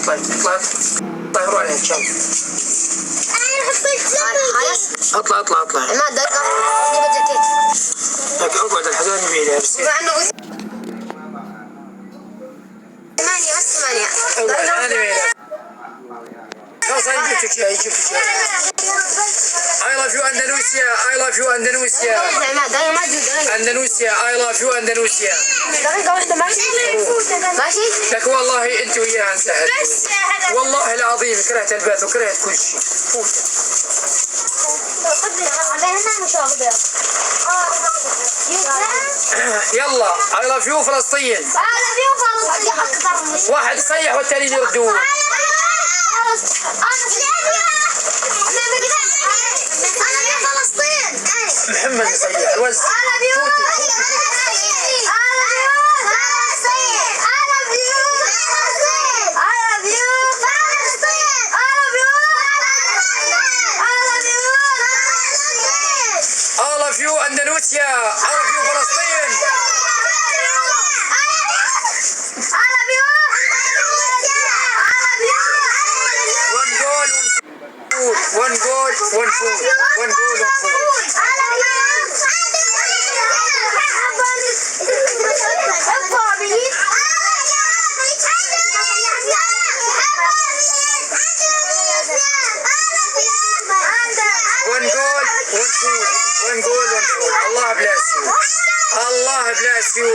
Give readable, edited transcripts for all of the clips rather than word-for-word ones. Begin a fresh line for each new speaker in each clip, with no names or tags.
اطلع روح عليها ان شاء الله. اطلع
ما دقة نبى جاكيت.
لكن اقعد الحزام يميني بس.
8
خلاص يجيبك شيء. I love you Andalusia. أندونيسيا I love you أندونيسيا.
دقيقة واحدة ماشي؟
لك والله أنت وياها انسحب. والله العظيم كرهت البيت وكرهت كل شيء. فوت. يلا I love you فلسطين. واحد يصيح والتاني يردون. محمد يصيح الوز. I love you أندونيسيا. I love you فلسطين. One goal, one food.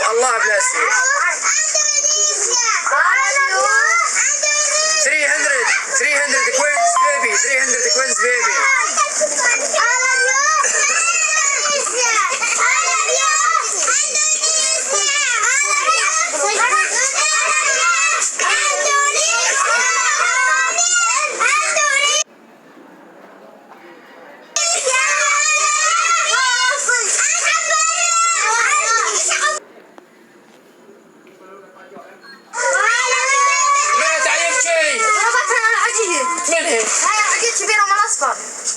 Allah bless you. 300 coins baby.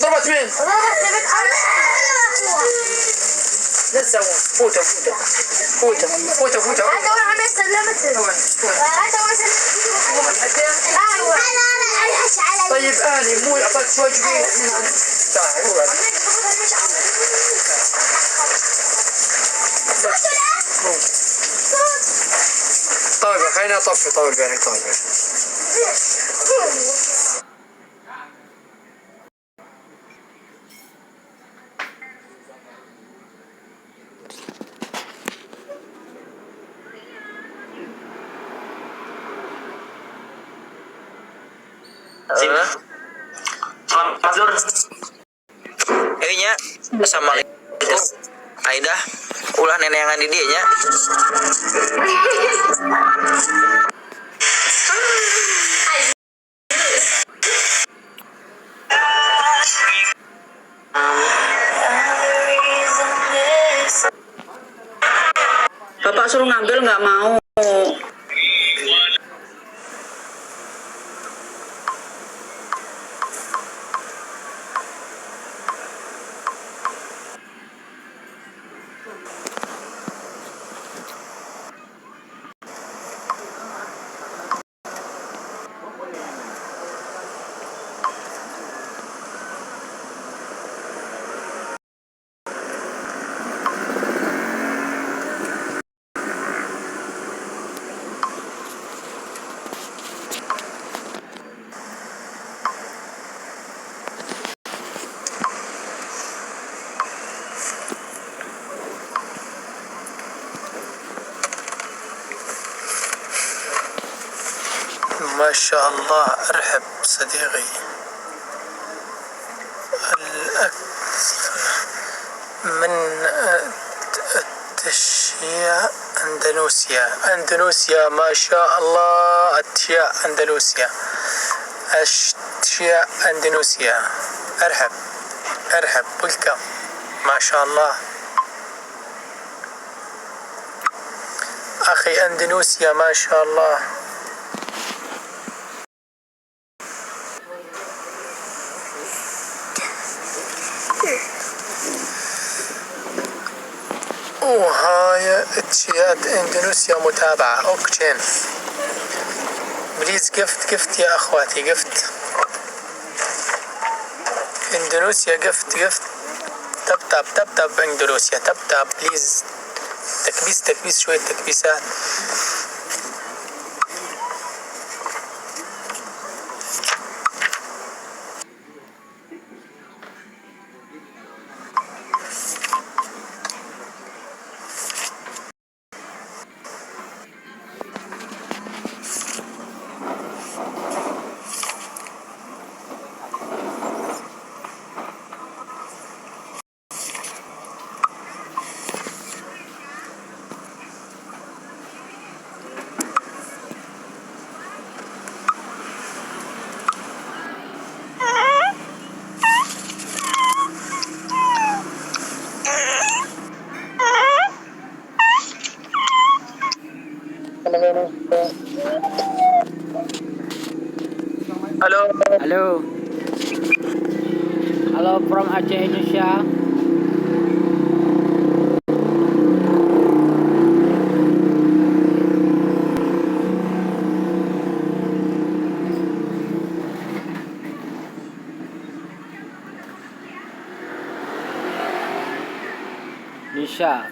ضربت مين؟ لا تسوون. فوتوا.
هذا وين عم يسلمت؟
طيب اني مو اعطيت شوي كبير. طيب خليني اطفي. طول بالك.
Nya assalamualaikum Aidah ulah neneangan di dia nya.
Bapak suruh ngambil nggak mau.
ما شاء الله. ارحب صديقي. الأكثر من التشييع أندونيسيا ما شاء الله. التشييع أندونيسيا. ارحب ويلكم. ما شاء الله أخي. أندونيسيا ما شاء الله. وهاي تشيات اندونيسيا متابعة. اوكشين بليز قفت يا اخواتي قفت. اندونيسيا قفت. تب اندونيسيا تب بليز. تكبيس شوية تكبيسات. Halo.
Halo from Aceh Indonesia.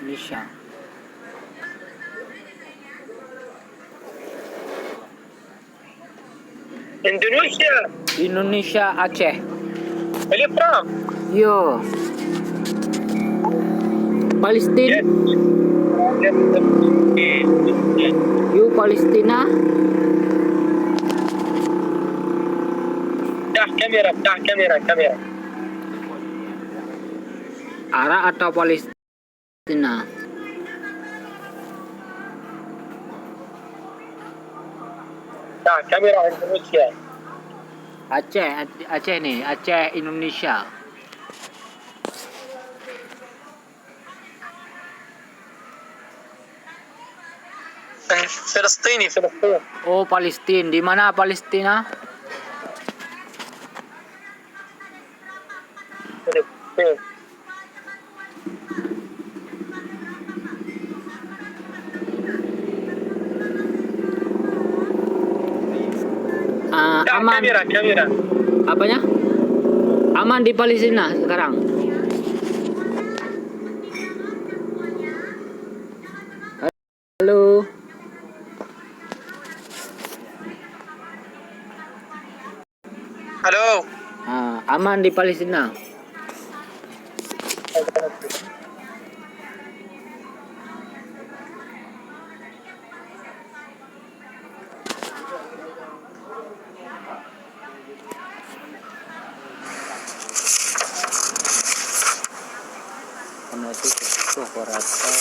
Nisha. Indonesia Aceh.
Where you from?
Yo. Palestina. You Palestina?
Dah kamera.
Arab atau Palestina?
Dah kamera Indonesia.
Aceh nih, Aceh Indonesia.
Palestina.
Oh, Palestina. Di mana Palestina? Aman.
Kamera.
Apanya? Aman di Palestina sekarang. Halo.
Halo.
Aman di Palestina. Penutup operator